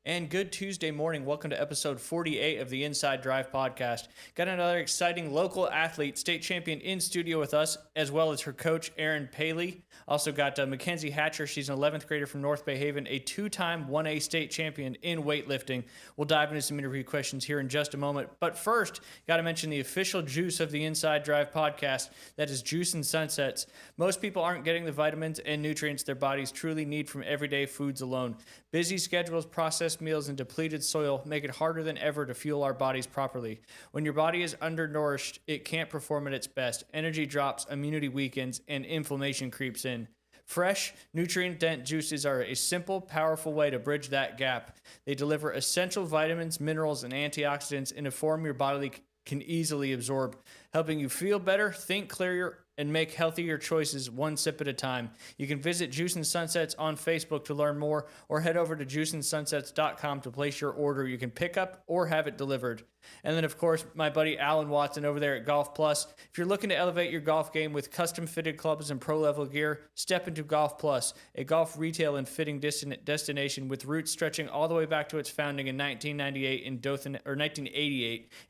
And good Tuesday morning. Welcome to episode 48 of the Inside Drive podcast. Got another exciting local athlete, state champion, in studio with us, as well as her coach, Erin Paley. Also got Mackenzie Hatcher. She's an 11th grader from North Bay Haven, a two-time 1A state champion in weightlifting. We'll dive into some interview questions here in just a moment. But first, got to mention the official juice of the Inside Drive podcast. That is Juice and Sunsets. Most people aren't getting the vitamins and nutrients their bodies truly need from everyday foods alone. Busy schedules, processed meals, and depleted soil make it harder than ever to fuel our bodies properly. When your body is undernourished, it can't perform at its best. Energy drops, immunity weakens, and inflammation creeps in. Fresh, nutrient-dense juices are a simple, powerful way to bridge that gap. They deliver essential vitamins, minerals, and antioxidants in a form your body can easily absorb, helping you feel better, think clearer, and make healthier choices one sip at a time. You can visit Juice and Sunsets on Facebook to learn more, or head over to juiceandsunsets.com to place your order. You can pick up or have it delivered. And then, of course, my buddy Alan Watson over there at Golf Plus. If you're looking to elevate your golf game with custom-fitted clubs and pro-level gear, step into Golf Plus, a golf retail and fitting destination with roots stretching all the way back to its founding in 1988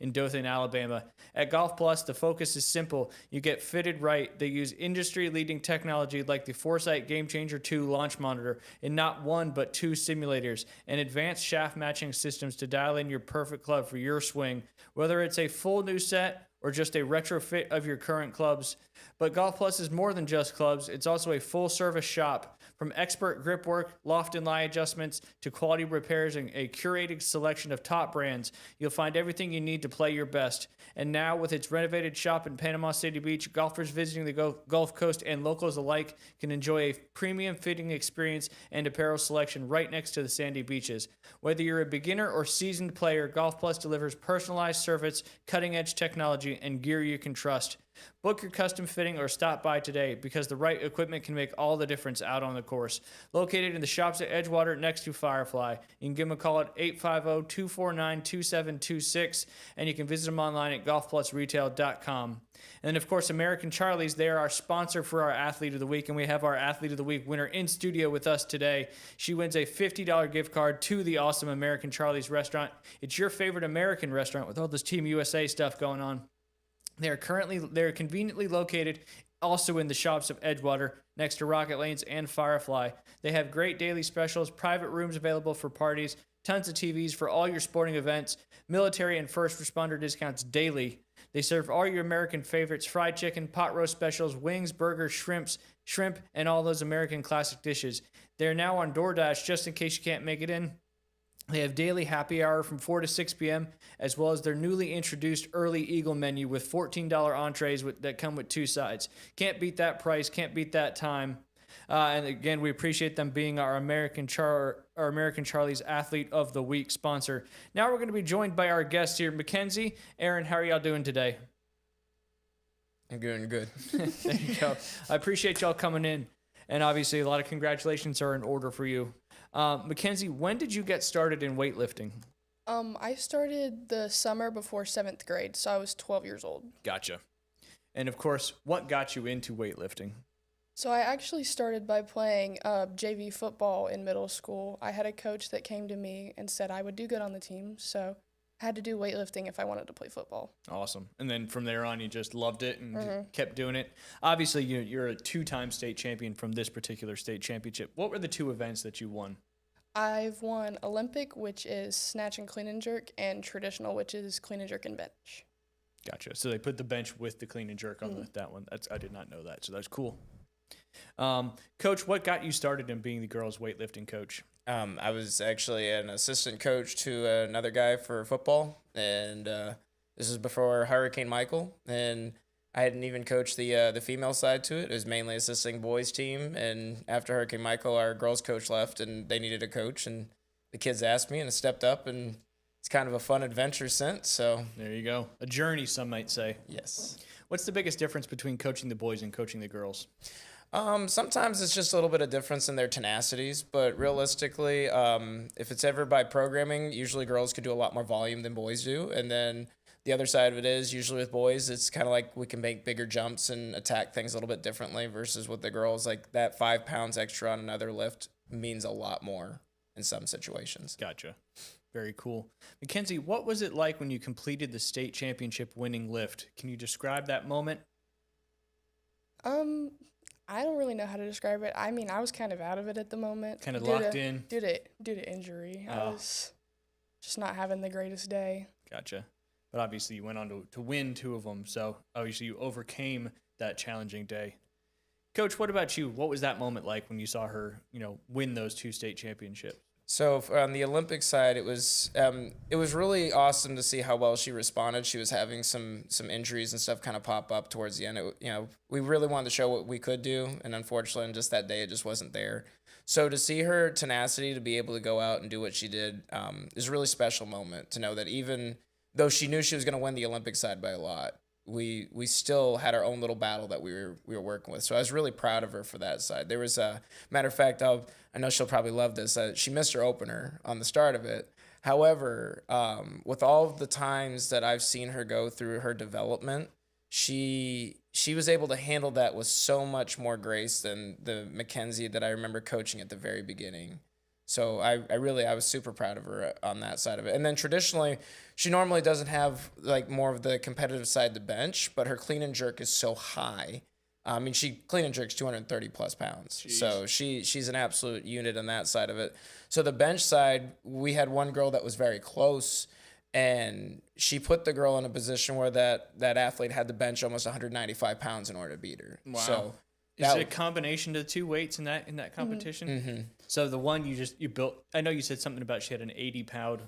in Dothan, Alabama. At Golf Plus, the focus is simple. You get fitted right. They use industry-leading technology like the Foresight Game Changer 2 launch monitor in not one but two simulators and advanced shaft matching systems to dial in your perfect club for your swing, whether it's a full new set or just a retrofit of your current clubs. But Golf Plus is more than just clubs. It's also a full-service shop. From expert grip work, loft and lie adjustments, to quality repairs and a curated selection of top brands, you'll find everything you need to play your best. And now, with its renovated shop in Panama City Beach, golfers visiting the Gulf Coast and locals alike can enjoy a premium fitting experience and apparel selection right next to the sandy beaches. Whether you're a beginner or seasoned player, Golf Plus delivers personalized service, cutting-edge technology, and gear you can trust. Book your custom fitting or stop by today, because the right equipment can make all the difference out on the course. Located in the shops at Edgewater next to Firefly. You can give them a call at 850-249-2726, and you can visit them online at golfplusretail.com. And then, of course, American Charlie's, they are our sponsor for our Athlete of the Week, and we have our Athlete of the Week winner in studio with us today. She wins a $50 gift card to the awesome American Charlie's restaurant. It's your favorite American restaurant with all this Team USA stuff going on. They're conveniently located also in the shops of Edgewater, next to Rocket Lanes and Firefly. They have great daily specials, private rooms available for parties, tons of TVs for all your sporting events, military and first responder discounts daily. They serve all your American favorites: fried chicken, pot roast specials, wings, burgers, shrimp, and all those American classic dishes. They're now on DoorDash, just in case you can't make it in. They have daily happy hour from 4 to 6 p.m., as well as their newly introduced Early Eagle menu with $14 entrees that come with two sides. Can't beat that price, can't beat that time. And again, we appreciate them being our American Charlie's Athlete of the Week sponsor. Now we're going to be joined by our guests here. Mackenzie, Erin, how are y'all doing today? I'm doing good. There you go. I appreciate y'all coming in. And obviously, a lot of congratulations are in order for you. Mackenzie, when did you get started in weightlifting? I started the summer before 7th grade, so I was 12 years old. Gotcha. And of course, what got you into weightlifting? So I actually started by playing JV football in middle school. I had a coach that came to me and said I would do good on the team, so I had to do weightlifting if I wanted to play football. Awesome. And then from there on, you just loved it and kept doing it. Obviously, you're a two-time state champion from this particular state championship. What were the two events that you won? I've won Olympic, which is snatch and clean and jerk, and traditional, which is clean and jerk and bench. Gotcha. So they put the bench with the clean and jerk on that one. I did not know that, so that's cool. Coach, what got you started in being the girls' weightlifting coach? I was actually an assistant coach to another guy for football, and this was before Hurricane Michael, and I hadn't even coached the female side to it. It was mainly assisting boys team, and after Hurricane Michael, our girls coach left, and they needed a coach, and the kids asked me, and I stepped up, and it's kind of a fun adventure since. So there you go, a journey, some might say. Yes. What's the biggest difference between coaching the boys and coaching the girls? Sometimes it's just a little bit of difference in their tenacities, but realistically, if it's ever by programming, usually girls can do a lot more volume than boys do. And then the other side of it is usually with boys, it's kind of like we can make bigger jumps and attack things a little bit differently versus with the girls, like that 5 pounds extra on another lift means a lot more. in some situations. Gotcha. Very cool. Mackenzie, what was it like when you completed the state championship winning lift? Can you describe that moment? I don't really know how to describe it. I mean, I was kind of out of it at the moment. Kind of locked in? Due to injury. I Oh. was just not having the greatest day. Gotcha. But obviously you went on to win 2 of them. So obviously you overcame that challenging day. Coach, what about you? What was that moment like when you saw her, win those 2 state championships? So on the Olympic side, it was really awesome to see how well she responded. She was having some injuries and stuff kind of pop up towards the end. We really wanted to show what we could do, and unfortunately, on just that day, it just wasn't there. So to see her tenacity to be able to go out and do what she did is a really special moment. To know that even though she knew she was going to win the Olympic side by a lot, we still had our own little battle that we were working with. So I was really proud of her for that side. There was a matter of fact, I know she'll probably love this. She missed her opener on the start of it. However, with all of the times that I've seen her go through her development, she was able to handle that with so much more grace than the Mackenzie that I remember coaching at the very beginning. So I was super proud of her on that side of it. And then traditionally, she normally doesn't have like more of the competitive side to bench, but her clean and jerk is so high. I mean, she clean and jerks 230 plus pounds. Jeez. So she's an absolute unit on that side of it. So the bench side, we had one girl that was very close, and she put the girl in a position where that athlete had to bench almost 195 pounds in order to beat her. Wow. So Is it a combination of the 2 weights in that competition? Mm-hmm. So the one you built, I know you said something about she had an 80 pound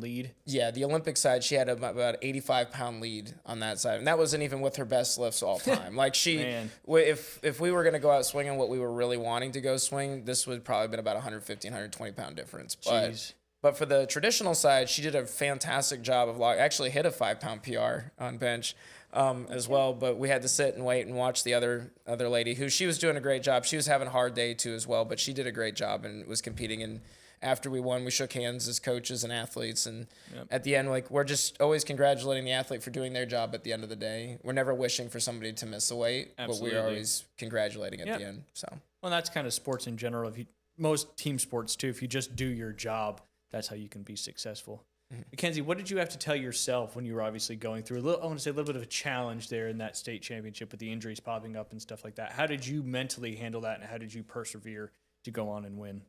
lead. Yeah, the Olympic side, she had about 85-pound lead on that side, and that wasn't even with her best lifts all time. Like Man. if we were gonna go out swinging what we were really wanting to go swing, this would probably been about 150, 120-pound difference. Jeez. But for the traditional side, she did a fantastic job of actually hit a 5-pound PR on bench as well. But we had to sit and wait and watch the other lady who she was doing a great job. She was having a hard day too as well, but she did a great job and was competing. And after we won, we shook hands as coaches and athletes. And at the end, we're just always congratulating the athlete for doing their job at the end of the day. We're never wishing for somebody to miss a weight, Absolutely. but we're always congratulating at the end. So Well, that's kind of sports in general. Most team sports too, if you just do your job, that's how you can be successful. Mm-hmm. Mackenzie, what did you have to tell yourself when you were obviously going through a little bit of a challenge there in that state championship with the injuries popping up and stuff like that? How did you mentally handle that, and how did you persevere to go on and win?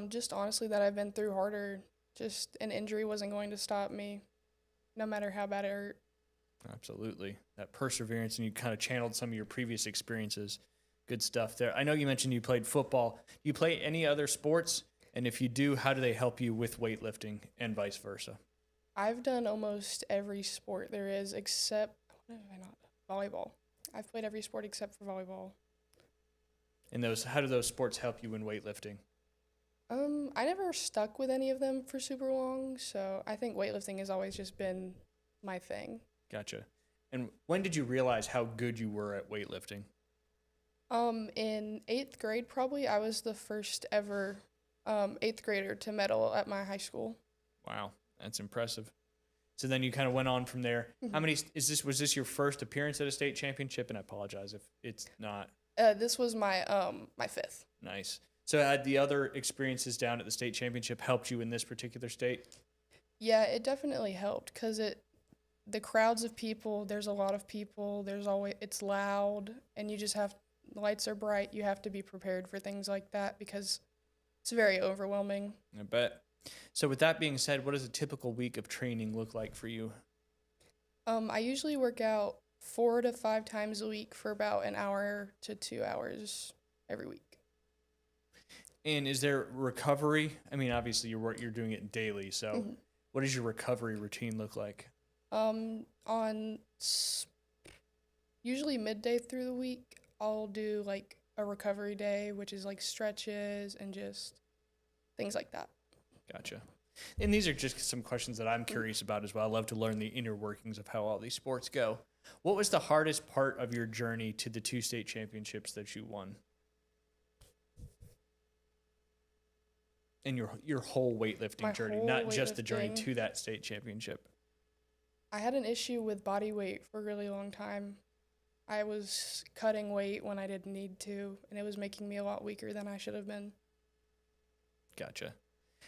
Just honestly that I've been through harder. Just an injury wasn't going to stop me, no matter how bad it hurt. Absolutely. That perseverance, and you kind of channeled some of your previous experiences. Good stuff there. I know you mentioned you played football. Do you play any other sports? And if you do, how do they help you with weightlifting and vice versa? I've done almost every sport there is except, what have I not? Volleyball. I've played every sport except for volleyball. And how do those sports help you in weightlifting? I never stuck with any of them for super long, so I think weightlifting has always just been my thing. Gotcha. And when did you realize how good you were at weightlifting? In 8th grade, probably, I was the first ever 8th grader to medal at my high school. Wow, that's impressive. So then you kind of went on from there. Mm-hmm. How many was this your first appearance at a state championship? And I apologize if it's not. This was my 5th. Nice. So had the other experiences down at the state championship helped you in this particular state? Yeah, it definitely helped because the crowds of people, there's a lot of people, it's loud, and you just the lights are bright. You have to be prepared for things like that because it's very overwhelming. I bet. So with that being said, what does a typical week of training look like for you? I usually work out 4 to 5 times a week for about an hour to 2 hours every week. And is there recovery? I mean, obviously you're doing it daily. So what does your recovery routine look like? Usually midday through the week, I'll do like a recovery day, which is like stretches and just things like that. Gotcha. And these are just some questions that I'm curious about as well. I love to learn the inner workings of how all these sports go. What was the hardest part of your journey to the 2 state championships that you won? In your whole weightlifting journey, not just the journey to that state championship. I had an issue with body weight for a really long time. I was cutting weight when I didn't need to, and it was making me a lot weaker than I should have been. Gotcha.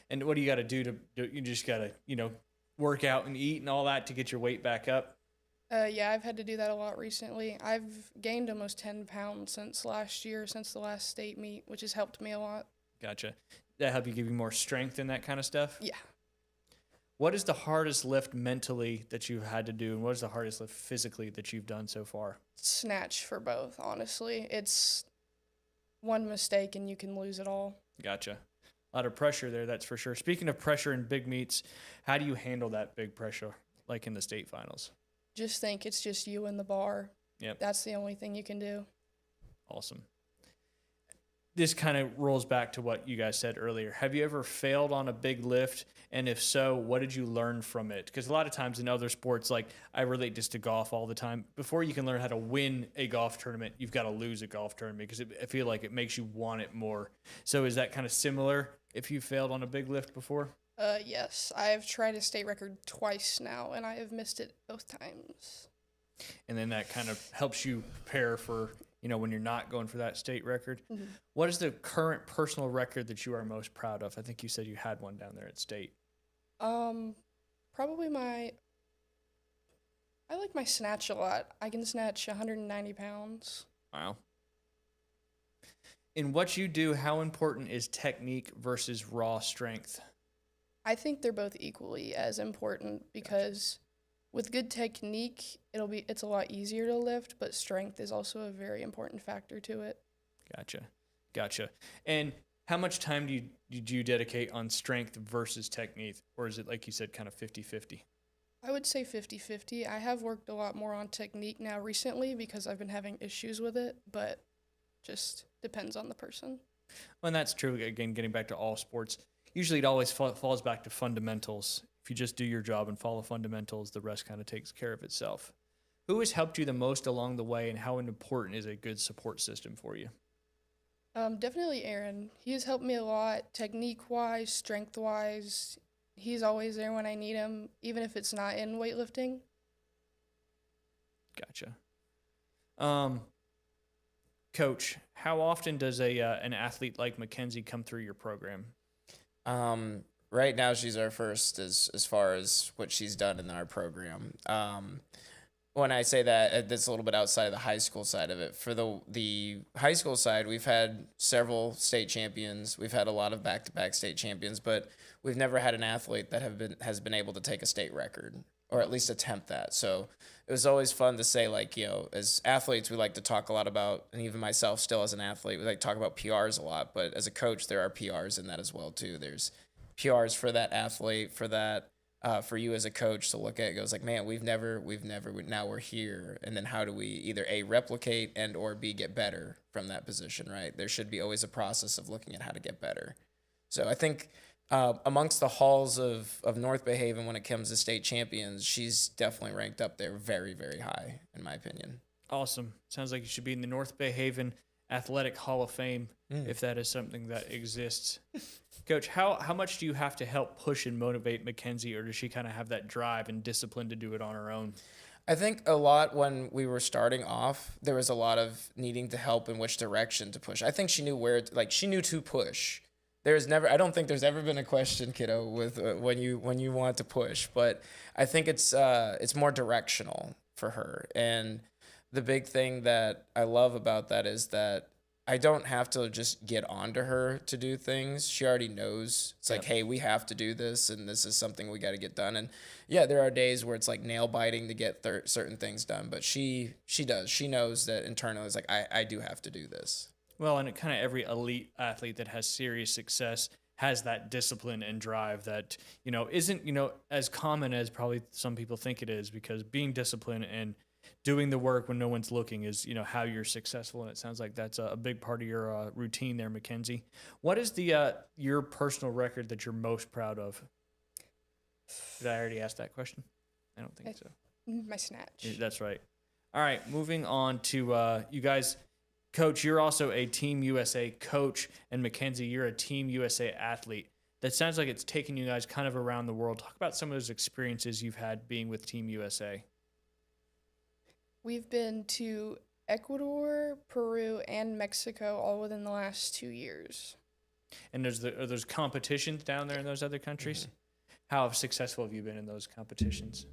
And what do you got to do you just got to, work out and eat and all that to get your weight back up? Yeah, I've had to do that a lot recently. I've gained almost 10 pounds since last year, since the last state meet, which has helped me a lot. Gotcha. That help you give you more strength and that kind of stuff? Yeah. What is the hardest lift mentally that you've had to do, and what is the hardest lift physically that you've done so far? Snatch for both, honestly. It's one mistake and you can lose it all. Gotcha. A lot of pressure there, that's for sure. Speaking of pressure in big meets, how do you handle that big pressure, like in the state finals? Just think it's just you and the bar. Yep. That's the only thing you can do. Awesome. This kind of rolls back to what you guys said earlier. Have you ever failed on a big lift? And if so, what did you learn from it? Because a lot of times in other sports, like I relate this to golf all the time, before you can learn how to win a golf tournament, you've got to lose a golf tournament because I feel like it makes you want it more. So is that kind of similar if you failed on a big lift before? Yes. I have tried a state record twice now, and I have missed it both times. And then that kind of helps you prepare for, when you're not going for that state record. Mm-hmm. What is the current personal record that you are most proud of? I think you said you had one down there at state. Probably I like my snatch a lot. I can snatch 190 pounds. Wow. In what you do, how important is technique versus raw strength? I think they're both equally as important because with good technique, it's a lot easier to lift, but strength is also a very important factor to it. Gotcha. And how much time do you dedicate on strength versus technique? Or is it, like you said, kind of 50-50? I would say 50-50. I have worked a lot more on technique now recently because I've been having issues with it, but just depends on the person. Well, and that's true. Again, getting back to all sports, usually it always falls back to fundamentals. If you just do your job and follow fundamentals, the rest kind of takes care of itself. Who has helped you the most along the way, and how important is a good support system for you? Definitely Aaron. He has helped me a lot, technique-wise, strength-wise. He's always there when I need him, even if it's not in weightlifting. Gotcha. Coach, how often does an athlete like Mackenzie come through your program? Right now she's our first as far as what she's done in our program. When I say that, that's a little bit outside of the high school side of it. For the high school side, we've had several state champions. We've had a lot of back-to-back state champions, but we've never had an athlete that has been able to take a state record or at least attempt that. So it was always fun to say, like, as athletes, we like to talk a lot about, and even myself still as an athlete, we like to talk about PRs a lot, but as a coach, there are PRs in that as well, too. There's PRs for that athlete, for you as a coach to look at. It goes like, man, we've never, now we're here. And then how do we either A, replicate and or B, get better from that position, right? There should be always a process of looking at how to get better. So I think amongst the halls of North Bay Haven when it comes to state champions, she's definitely ranked up there very, very high, in my opinion. Awesome. Sounds like you should be in the North Bay Haven Athletic Hall of Fame, if that is something that exists. Coach, how much do you have to help push and motivate Mackenzie, or does she kind of have that drive and discipline to do it on her own? I think a lot when we were starting off, there was a lot of needing to help in which direction to push. I think she knew she knew to push. I don't think there's ever been a question, kiddo, with when you want to push, but I think it's more directional for her. And the big thing that I love about that is that I don't have to just get onto her to do things. She already knows. It's like, hey, we have to do this, and this is something we got to get done. And yeah, there are days where it's like nail biting to get certain things done, but she does. She knows that internally, it's like, I do have to do this. Well, and kind of every elite athlete that has serious success has that discipline and drive that, isn't, as common as probably some people think it is, because being disciplined and doing the work when no one's looking is, how you're successful. And it sounds like that's a big part of your routine there, Mackenzie. What is your personal record that you're most proud of? Did I already ask that question? I don't think so. My snatch. That's right. All right, moving on to you guys. Coach, you're also a Team USA coach, and Mackenzie, you're a Team USA athlete. That sounds like it's taken you guys kind of around the world. Talk about some of those experiences you've had being with Team USA. We've been to Ecuador, Peru, and Mexico all within the last 2 years. And are those competitions down there in those other countries? How successful have you been in those competitions?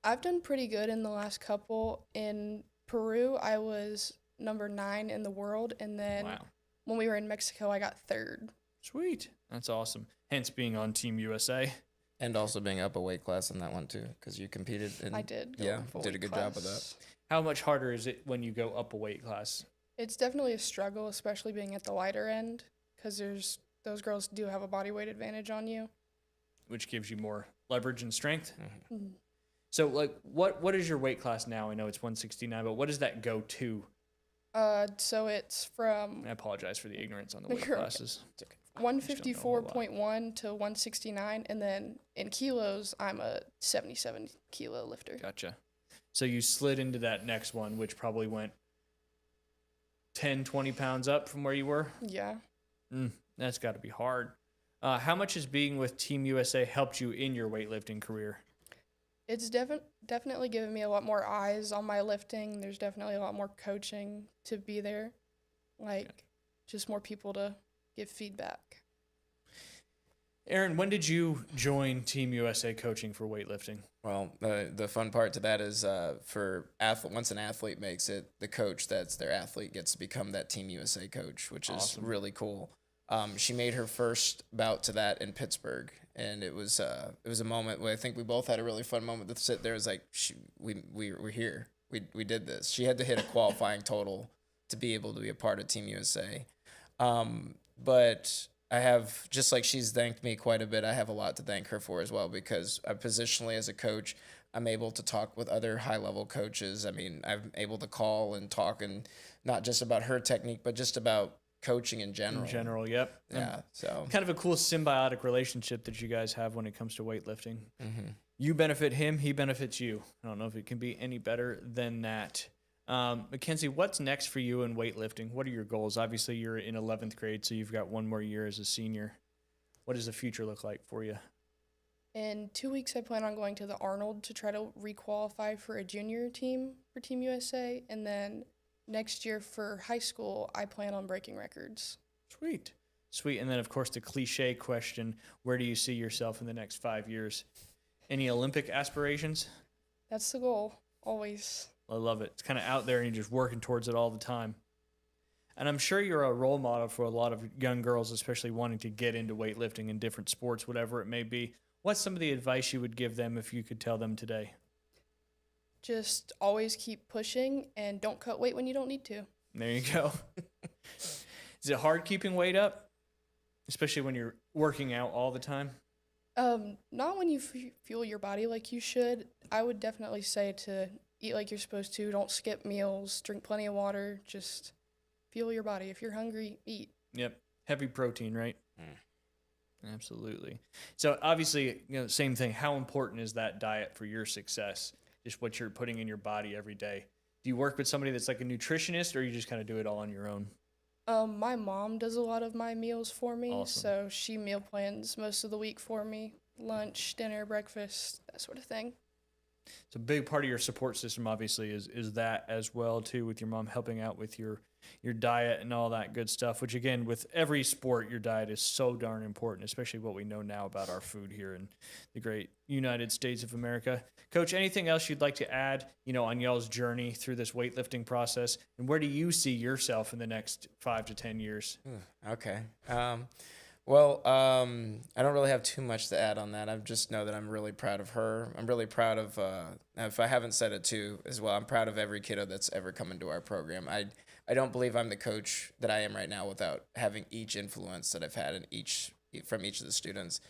I've done pretty good in the last couple. In Peru, I was number 9 in the world, and then Wow. when we were in Mexico, I got 3rd. Sweet. That's awesome. Hence being on Team USA. And also being up a weight class in that one too, because you competed. I did. Go Yeah, up a did a weight good job with that. class. How much harder is it when you go up a weight class? It's definitely a struggle, especially being at the lighter end, because those girls do have a body weight advantage on you. Which gives you more leverage and strength. Mhm. So, like, what is your weight class now? I know it's 169, but what does that go to? So it's from I apologize for the ignorance on the weight You're okay. classes. 154.1 to 169, and then in kilos, I'm a 77 kilo lifter. Gotcha. So you slid into that next one, which probably went 10, 20 pounds up from where you were. Yeah. That's got to be hard. How much has being with Team USA helped you in your weightlifting career? It's definitely given me a lot more eyes on my lifting. There's definitely a lot more coaching to be there, like just more people to give feedback. Aaron, when did you join Team USA coaching for weightlifting? Well, the fun part to that is once an athlete makes it, the coach that's their athlete gets to become that Team USA coach, which Awesome. is really cool. She made her first bout to that in Pittsburgh, and it was a moment where I think we both had a really fun moment to sit there. It was like we're here. We did this. She had to hit a qualifying total to be able to be a part of Team USA. But I have, just like she's thanked me quite a bit, I have a lot to thank her for as well, because positionally as a coach, I'm able to talk with other high-level coaches. I mean, I'm able to call and talk, and not just about her technique, but just about coaching in general. In general, yep. Yeah, so. Kind of a cool symbiotic relationship that you guys have when it comes to weightlifting. Mm-hmm. You benefit him, he benefits you. I don't know if it can be any better than that. Mackenzie, what's next for you in weightlifting? What are your goals? Obviously, you're in 11th grade, so you've got one more year as a senior. What does the future look like for you? In 2 weeks, I plan on going to the Arnold to try to re-qualify for a junior team for Team USA. And then next year for high school, I plan on breaking records. Sweet. Sweet. And then, of course, the cliche question, where do you see yourself in the next 5 years? Any Olympic aspirations? That's the goal, always. I love it. It's kind of out there and you're just working towards it all the time. And I'm sure you're a role model for a lot of young girls, especially wanting to get into weightlifting in different sports, whatever it may be. What's some of the advice you would give them if you could tell them today? Just always keep pushing and don't cut weight when you don't need to. There you go. Is it hard keeping weight up, especially when you're working out all the time? Not when you fuel your body like you should. I would definitely say to eat like you're supposed to. Don't skip meals. Drink plenty of water. Just fuel your body. If you're hungry, eat. Yep. Heavy protein, right? Absolutely. So obviously, same thing. How important is that diet for your success? Just what you're putting in your body every day. Do you work with somebody that's like a nutritionist, or you just kind of do it all on your own? My mom does a lot of my meals for me, Awesome. so she meal plans most of the week for me. Lunch, dinner, breakfast, that sort of thing. So a big part of your support system, obviously, is that as well, too, with your mom helping out with your diet and all that good stuff, which, again, with every sport, your diet is so darn important, especially what we know now about our food here in the great United States of America. Coach, anything else you'd like to add, on y'all's journey through this weightlifting process? And where do you see yourself in the next 5 to 10 years? Okay. I don't really have too much to add on that. I just know that I'm really proud of her. I'm really proud of, if I haven't said it too as well, I'm proud of every kiddo that's ever come into our program. I don't believe I'm the coach that I am right now without having each influence that I've had from each of the students.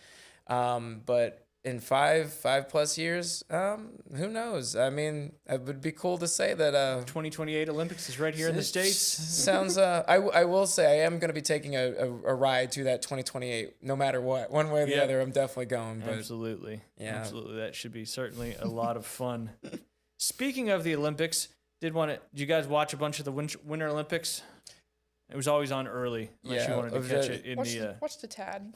But in 5+ years, who knows? I mean, it would be cool to say that 2028 Olympics is right here in the States. Sounds. I will say I am going to be taking a ride to that 2028, no matter what, one way or the other. I'm definitely going. But Absolutely. Yeah. Absolutely. That should be certainly a lot of fun. Speaking of the Olympics, did you guys watch a bunch of the Winter Olympics? It was always on early, unless you wanted to catch it in Watch the tad.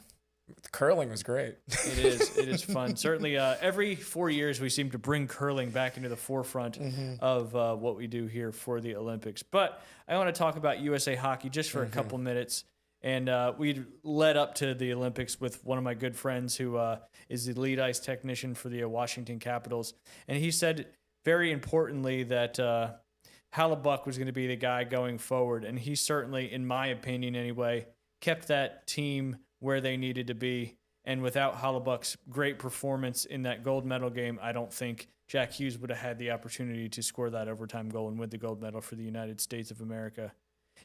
curling was great. It is fun. Certainly, every 4 years we seem to bring curling back into the forefront of what we do here for the Olympics. But I want to talk about USA Hockey just for a couple minutes. And we led up to the Olympics with one of my good friends who is the lead ice technician for the Washington Capitals. And he said very importantly that Hellebuyck was going to be the guy going forward. And he certainly, in my opinion anyway, kept that team where they needed to be. And without Hellebuyck's great performance in that gold medal game, I don't think Jack Hughes would have had the opportunity to score that overtime goal and win the gold medal for the United States of America.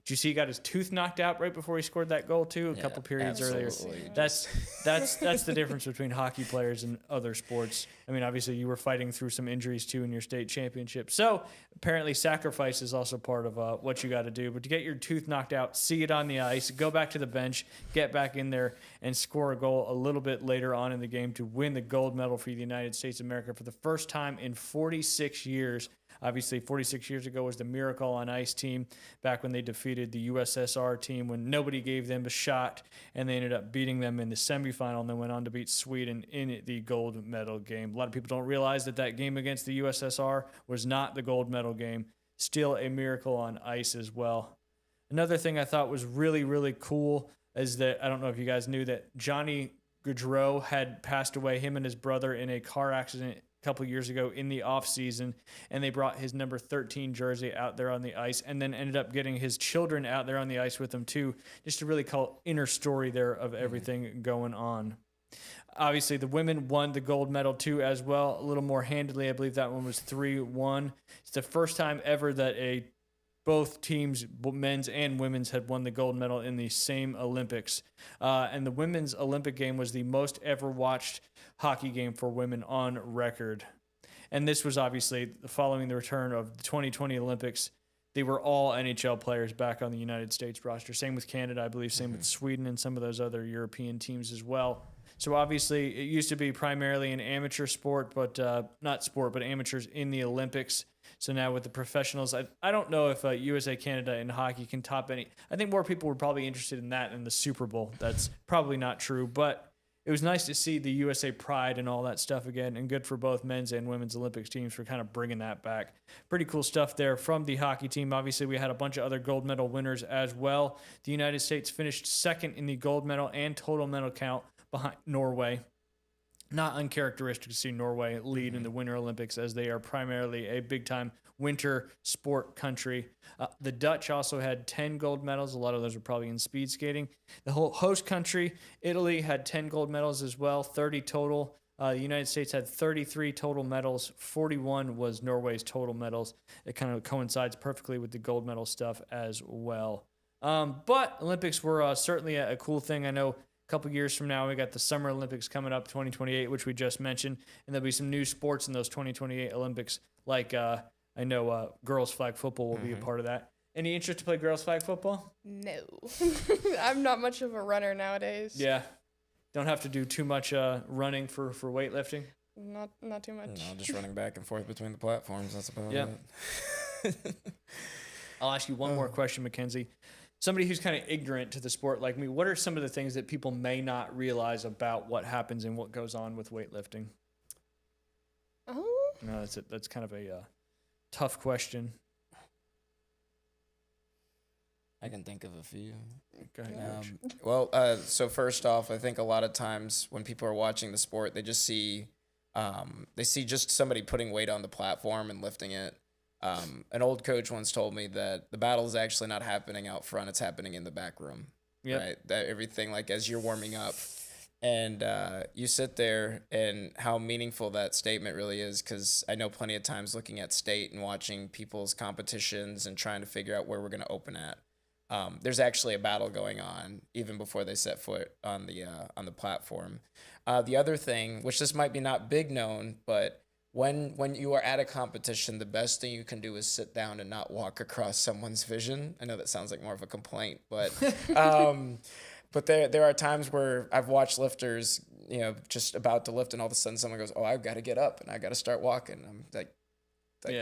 Did you see he got his tooth knocked out right before he scored that goal too? A couple periods earlier. That's the difference between hockey players and other sports. I mean, obviously you were fighting through some injuries too in your state championship. So apparently sacrifice is also part of what you got to do. But to get your tooth knocked out, see it on the ice, go back to the bench, get back in there, and score a goal a little bit later on in the game to win the gold medal for the United States of America for the first time in 46 years. Obviously, 46 years ago was the Miracle on Ice team, back when they defeated the USSR team when nobody gave them a shot, and they ended up beating them in the semifinal and then went on to beat Sweden in the gold medal game. A lot of people don't realize that game against the USSR was not the gold medal game. Still a Miracle on Ice as well. Another thing I thought was really, really cool is that, I don't know if you guys knew that Johnny Gaudreau had passed away, him and his brother, in a car accident couple years ago in the off season, and they brought his number 13 jersey out there on the ice, and then ended up getting his children out there on the ice with them too, just to really call inner story there of everything going on. Obviously, the women won the gold medal too as well, a little more handedly. I believe that one was 3-1. It's the first time ever that both teams, men's and women's, had won the gold medal in the same Olympics. And the women's Olympic game was the most ever watched hockey game for women on record. And this was obviously following the return of the 2020 Olympics. They were all NHL players back on the United States roster. Same with Canada, I believe. Same with Sweden and some of those other European teams as well. So obviously it used to be primarily an amateur sport, but amateurs in the Olympics. So now with the professionals, I don't know if USA, Canada, and hockey can top any. I think more people were probably interested in that than the Super Bowl. That's probably not true, but it was nice to see the USA pride and all that stuff again, and good for both men's and women's Olympics teams for kind of bringing that back. Pretty cool stuff there from the hockey team. Obviously, we had a bunch of other gold medal winners as well. The United States finished second in the gold medal and total medal count behind Norway. Not uncharacteristic to see Norway lead in the Winter Olympics, as they are primarily a big-time winter sport country. The Dutch also had 10 gold medals. A lot of those were probably in speed skating. The whole host country, Italy, had 10 gold medals as well, 30 total. The United States had 33 total medals. 41 was Norway's total medals. It kind of coincides perfectly with the gold medal stuff as well. But Olympics were certainly a cool thing. I know couple years from now, we got the Summer Olympics coming up, 2028, which we just mentioned, and there'll be some new sports in those 2028 Olympics, like I know girls flag football will be a part of that. Any interest to play girls flag football? No. I'm not much of a runner nowadays. Yeah. Don't have to do too much running for weightlifting? Not too much. No, just running back and forth between the platforms, that's about it. I'll ask you one more question, Mackenzie. Somebody who's kind of ignorant to the sport like me, what are some of the things that people may not realize about what happens and what goes on with weightlifting? Oh. No, that's kind of a tough question. I can think of a few. Go ahead, Coach. So first off, I think a lot of times when people are watching the sport, they just see just somebody putting weight on the platform and lifting it. An old coach once told me that the battle is actually not happening out front; it's happening in the back room. Yep. Right? That everything, like as you're warming up, and you sit there, and how meaningful that statement really is. Because I know plenty of times looking at state and watching people's competitions and trying to figure out where we're going to open at. There's actually a battle going on even before they set foot on the platform. The other thing, which this might be not big known, but when you are at a competition, the best thing you can do is sit down and not walk across someone's vision. I know that sounds like more of a complaint, but but there are times where I've watched lifters, just about to lift, and all of a sudden someone goes, "Oh, I've got to get up and I got to start walking." I'm like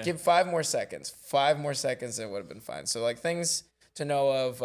give 5 more seconds. 5 more seconds, it would have been fine. So like things to know of,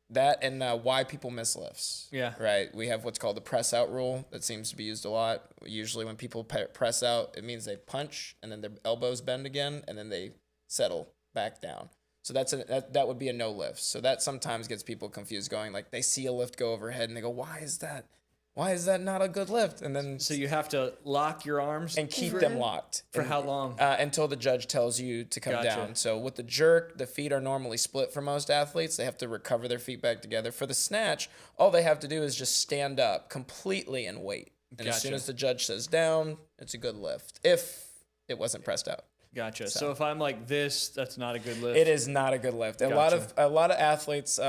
that and why people miss lifts. Yeah. Right. We have what's called the press out rule that seems to be used a lot. Usually when people press out, it means they punch and then their elbows bend again and then they settle back down. So that would be a no lift. So that sometimes gets people confused, going like they see a lift go overhead and they go, why is that? Why is that not a good lift? And then So you have to lock your arms and keep them locked for how long? until the judge tells you to come Gotcha. down. So with the jerk, the feet are normally split for most athletes. They have to recover their feet back together. For the snatch, all they have to do is just stand up completely and wait. And as soon Gotcha. as the judge says down, it's a good lift. If it wasn't pressed out. Gotcha. So if I'm like this, that's not a good lift. It is not a good lift. A lot of athletes,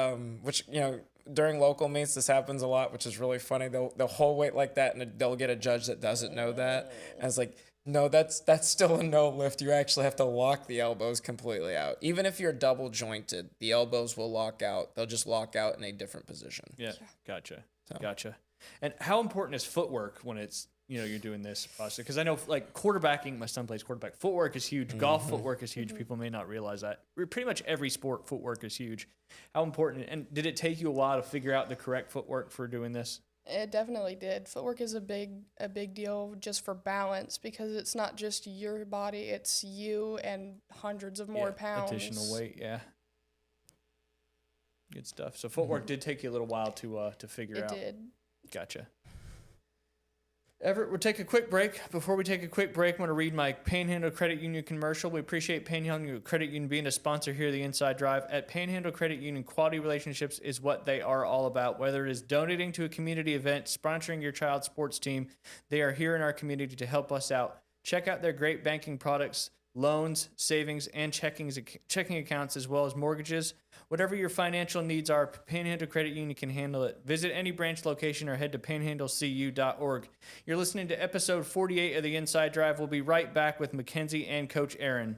which during local meets this happens a lot, which is really funny. They'll hold weight like that, and they'll get a judge that doesn't know that, and it's like, no, that's still a no lift. You actually have to lock the elbows completely out. Even if you're double jointed, the elbows will lock out. They'll just lock out in a different position. Yeah. Gotcha. Gotcha. And how important is footwork when it's you're doing this process? Because I know like quarterbacking, my son plays quarterback. Footwork is huge. Golf footwork is huge. People may not realize that. Pretty much every sport, footwork is huge. How important? And did it take you a while to figure out the correct footwork for doing this? It definitely did. Footwork is a big deal just for balance, because it's not just your body, it's you and hundreds of more pounds. Additional weight, yeah. Good stuff. So footwork did take you a little while to figure out. It did. Gotcha. Everett, we'll take a quick break. Before we take a quick break, I'm going to read my Panhandle Credit Union commercial. We appreciate Panhandle Credit Union being a sponsor here of the Inside Drive. At Panhandle Credit Union, quality relationships is what they are all about. Whether it is donating to a community event, sponsoring your child's sports team, they are here in our community to help us out. Check out their great banking products, loans, savings, and checking accounts, as well as mortgages. Whatever your financial needs are, Panhandle Credit Union can handle it. Visit any branch location or head to panhandlecu.org. You're listening to episode 48 of the Inside Drive. We'll be right back with Mackenzie and Coach Aaron.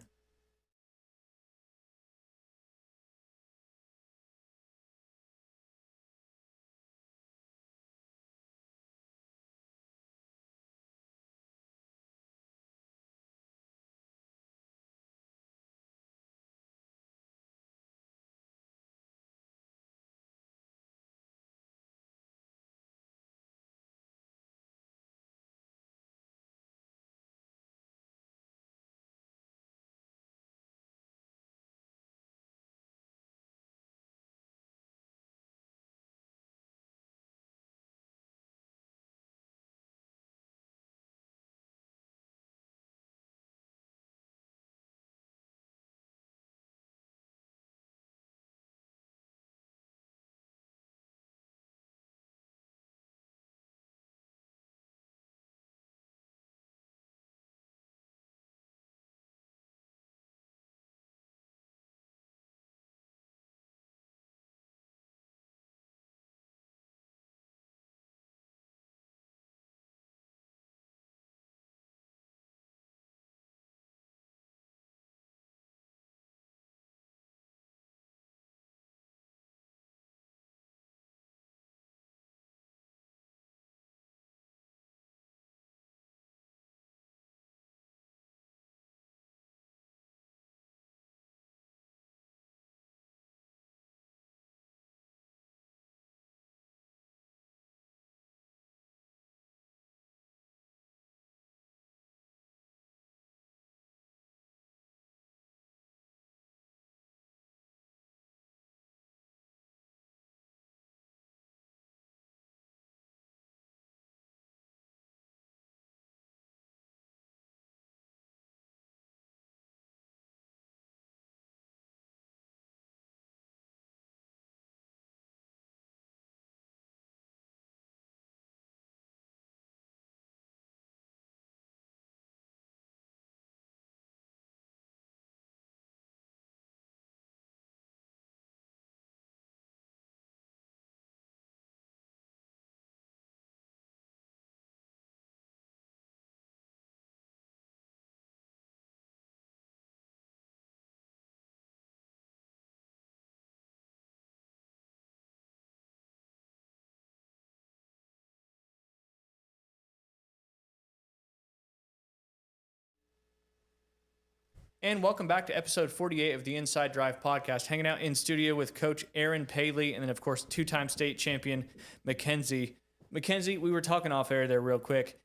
And welcome back to episode 48 of the Inside Drive podcast. Hanging out in studio with Coach Aaron Paley and then, of course, two-time state champion Mackenzie. Mackenzie, we were talking off air there real quick.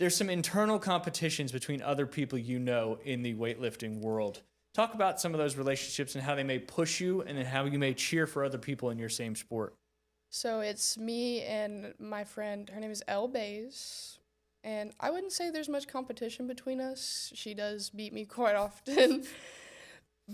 There's some internal competitions between other people in the weightlifting world. Talk about some of those relationships and how they may push you and then how you may cheer for other people in your same sport. So it's me and my friend. Her name is Elle Bays. And I wouldn't say there's much competition between us. She does beat me quite often.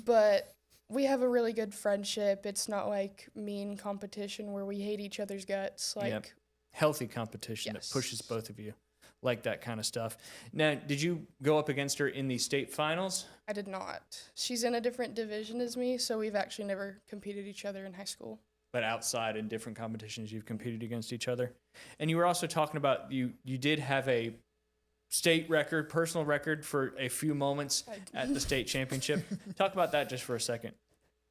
But we have a really good friendship. It's not like mean competition where we hate each other's guts. Like, Yep. Healthy competition Yes. that pushes both of you. Like that kind of stuff. Now, did you go up against her in the state finals? I did not. She's in a different division as me, so we've actually never competed each other in high school. But outside in different competitions, you've competed against each other. And you were also talking about you did have a state record, personal record for a few moments at the state championship. Talk about that just for a second.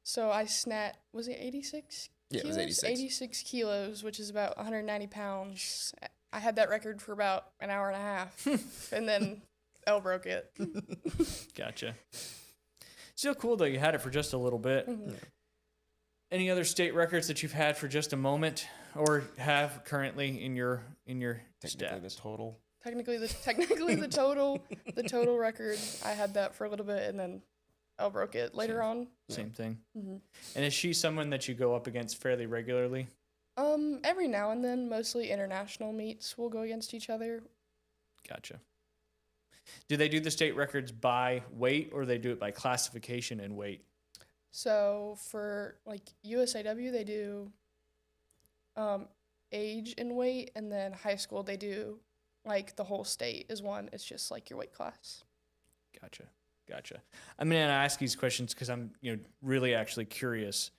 So I snatched, was it 86 Yeah, it kilos? was 86. 86 kilos, which is about 190 pounds. I had that record for about an hour and a half, and then Elle broke it. Gotcha. Still cool though. You had it for just a little bit. Any other state records that you've had for just a moment, or have currently in your Technically, stats? the total. Technically the total record, I had that for a little bit, and then Elle broke it later on. Same thing. Mhm. And is she someone that you go up against fairly regularly? Every now and then, mostly international meets, we'll go against each other. Gotcha. Do they do the state records by weight, or they do it by classification and weight? So for like USAW, they do age and weight, and then high school they do like the whole state is one. It's just like your weight class. Gotcha. I'm going to ask these questions because I'm really actually curious.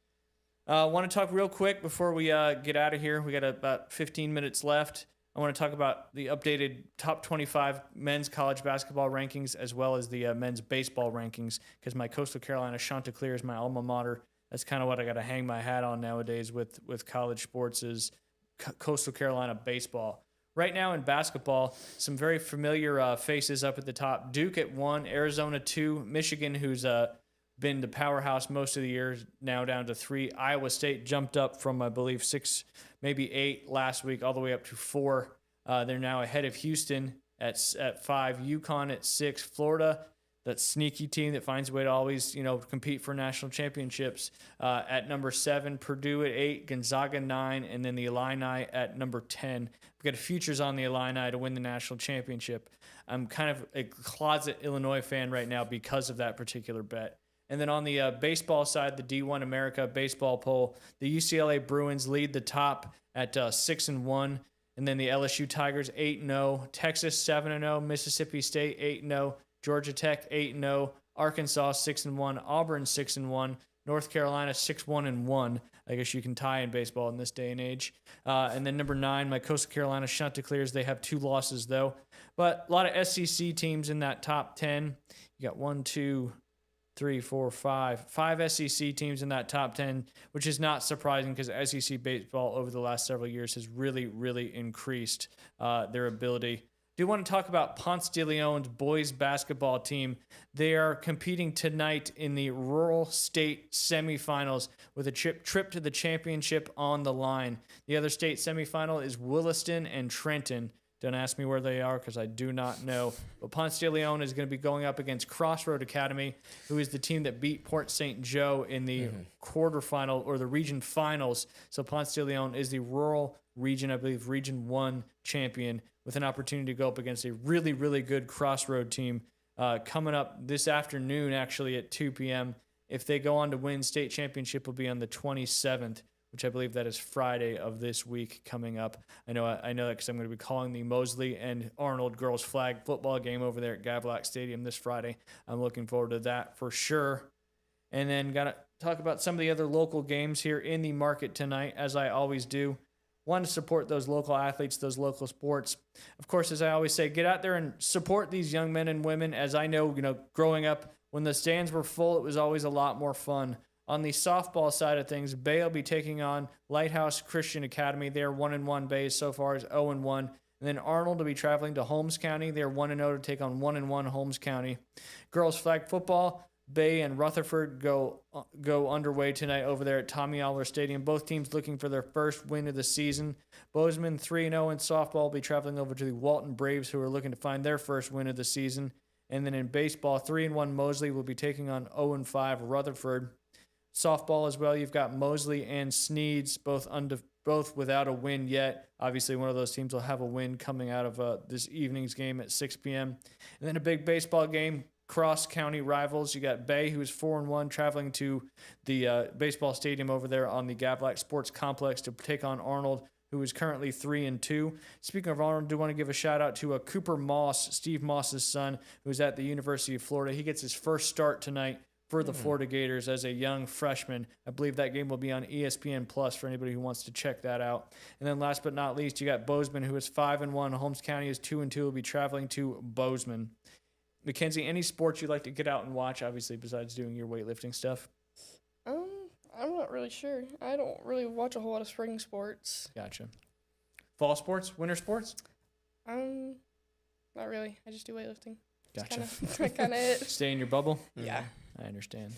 I want to talk real quick before we get out of here. We got about 15 minutes left. I want to talk about the updated top 25 men's college basketball rankings as well as the men's baseball rankings, because my Coastal Carolina Chanticleer is my alma mater. That's kind of what I got to hang my hat on nowadays with college sports is Coastal Carolina baseball. Right now in basketball, some very familiar faces up at the top. Duke at 1, Arizona 2, Michigan, who's been the powerhouse most of the year, now down to 3. Iowa State jumped up from, I believe, 6, maybe 8 last week, all the way up to 4. They're now ahead of Houston at 5, UConn at 6, Florida, that sneaky team that finds a way to always, compete for national championships, at number 7, Purdue at 8, Gonzaga 9, and then the Illini at number 10. We've got futures on the Illini to win the national championship. I'm kind of a closet Illinois fan right now because of that particular bet. And then on the baseball side, the D1 America baseball poll, the UCLA Bruins lead the top at 6-1, and then the LSU Tigers 8-0, Texas 7-0, Mississippi State 8-0, Georgia Tech 8-0, Arkansas 6-1, Auburn 6-1, North Carolina 6-1-1. I guess you can tie in baseball in this day and age. And then number 9, my Coastal Carolina Chanticleers. They have 2 losses though, but a lot of SEC teams in that top 10. You got 1, 2, 3, 4, 5 SEC teams in that top 10, which is not surprising because SEC baseball over the last several years has really, really increased their ability. Do want to talk about Ponce de Leon's boys basketball team. They are competing tonight in the Rural State semifinals with a trip to the championship on the line. The other state semifinal is Williston and Trenton. Don't ask me where they are because I do not know. But Ponce de Leon is going to be going up against Crossroad Academy, who is the team that beat Port St. Joe in the quarterfinal or the region finals. So Ponce de Leon is the rural region, I believe, Region 1 champion, with an opportunity to go up against a really, really good Crossroad team coming up this afternoon, actually at 2 p.m. If they go on to win, state championship will be on the 27th, which I believe that is Friday of this week coming up. I know that because I'm going to be calling the Mosley and Arnold girls flag football game over there at Gavlock Stadium this Friday. I'm looking forward to that for sure. And then got to talk about some of the other local games here in the market tonight, as I always do. Want to support those local athletes, those local sports. Of course, as I always say, get out there and support these young men and women. As I know, growing up, when the stands were full, it was always a lot more fun. On the softball side of things, Bay will be taking on Lighthouse Christian Academy. They are 1-1. Bay so far is 0-1. And then Arnold will be traveling to Holmes County. They are 1-0 to take on 1-1 Holmes County. Girls flag football, Bay and Rutherford go underway tonight over there at Tommy Aller Stadium. Both teams looking for their first win of the season. Bozeman 3-0 in softball will be traveling over to the Walton Braves, who are looking to find their first win of the season. And then in baseball, 3-1 Mosley will be taking on 0-5 Rutherford. Softball as well, you've got Mosley and Sneeds both without a win yet. Obviously, one of those teams will have a win coming out of this evening's game at 6 p.m. And then a big baseball game, cross-county rivals. You got Bay, who is 4-1, traveling to the baseball stadium over there on the Gavlax Sports Complex to take on Arnold, who is currently 3-2. Speaking of Arnold, I do want to give a shout-out to Cooper Moss, Steve Moss's son, who is at the University of Florida. He gets his first start tonight for the Florida Gators as a young freshman. I believe that game will be on ESPN Plus for anybody who wants to check that out. And then last but not least, you got Bozeman, who is 5-1. Holmes County is 2-2. Will be traveling to Bozeman. Mackenzie, any sports you'd like to get out and watch, obviously, besides doing your weightlifting stuff? I'm not really sure. I don't really watch a whole lot of spring sports. Gotcha. Fall sports? Winter sports? Not really. I just do weightlifting. Gotcha. Kind of it. Stay in your bubble? Yeah. I understand.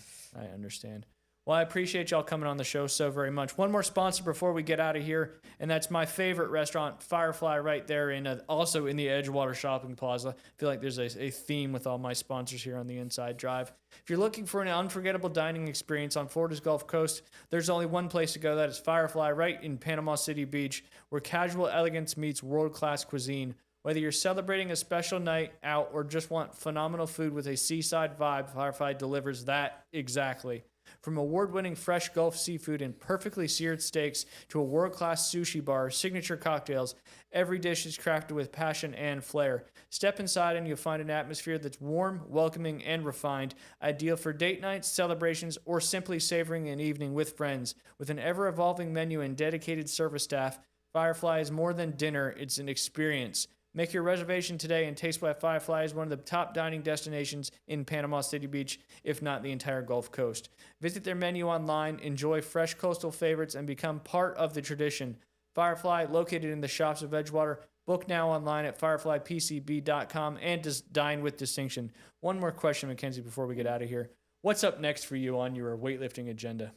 Well, I appreciate y'all coming on the show so very much. One more sponsor before we get out of here, and that's my favorite restaurant, Firefly, right there also in the Edgewater Shopping Plaza. I feel like there's a theme with all my sponsors here on the Inside Drive. If you're looking for an unforgettable dining experience on Florida's Gulf Coast, there's only one place to go. That is Firefly, right in Panama City Beach, where casual elegance meets world-class cuisine. Whether you're celebrating a special night out or just want phenomenal food with a seaside vibe, Firefly delivers that exactly. From award-winning fresh Gulf seafood and perfectly seared steaks to a world-class sushi bar, signature cocktails, every dish is crafted with passion and flair. Step inside and you'll find an atmosphere that's warm, welcoming, and refined, ideal for date nights, celebrations, or simply savoring an evening with friends. With an ever-evolving menu and dedicated service staff, Firefly is more than dinner, it's an experience. Make your reservation today and taste why Firefly is one of the top dining destinations in Panama City Beach, if not the entire Gulf Coast. Visit their menu online, enjoy fresh coastal favorites, and become part of the tradition. Firefly, located in the shops of Edgewater. Book now online at fireflypcb.com and just dine with distinction. One more question, Mackenzie, before we get out of here. What's up next for you on your weightlifting agenda?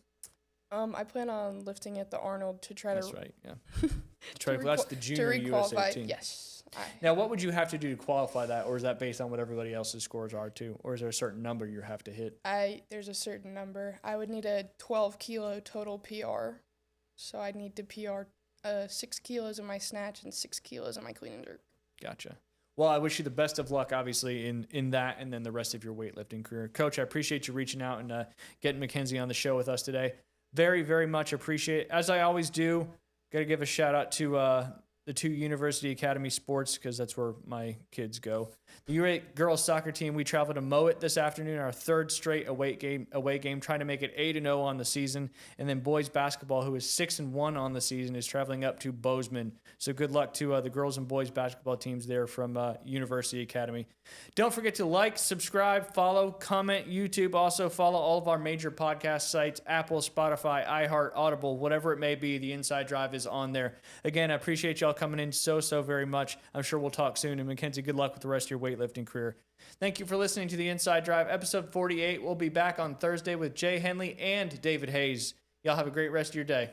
I plan on lifting at the Arnold to try That's to. right, yeah. That's the junior USA team. Yes. Now, what would you have to do to qualify that, or is that based on what everybody else's scores are too, or is there a certain number you have to hit? There's a certain number. I would need a 12 kilo total PR, so I'd need to PR 6 kilos in my snatch and 6 kilos in my clean and jerk. Gotcha. Well, I wish you the best of luck, obviously, in that and then the rest of your weightlifting career. Coach, I appreciate you reaching out and getting Mackenzie on the show with us today. Very, very much appreciate it. As I always do, got to give a shout out to the 2 University Academy sports because that's where my kids go. The U8 girls soccer team, we traveled to Mowat this afternoon, our 3rd straight away game, trying to make it 8-0 on the season. And then boys basketball, who is 6-1 on the season, is traveling up to Bozeman. So good luck to the girls and boys basketball teams there from University Academy. Don't forget to like, subscribe, follow, comment, YouTube. Also follow all of our major podcast sites, Apple, Spotify, iHeart, Audible, whatever it may be. The Inside Drive is on there. Again, I appreciate y'all coming in so very much. I'm sure we'll talk soon. And Mackenzie, good luck with the rest of your weightlifting career. Thank you for listening to the Inside Drive, episode 48. We'll be back on Thursday with Jay Henley and David Hayes. Y'all have a great rest of your day.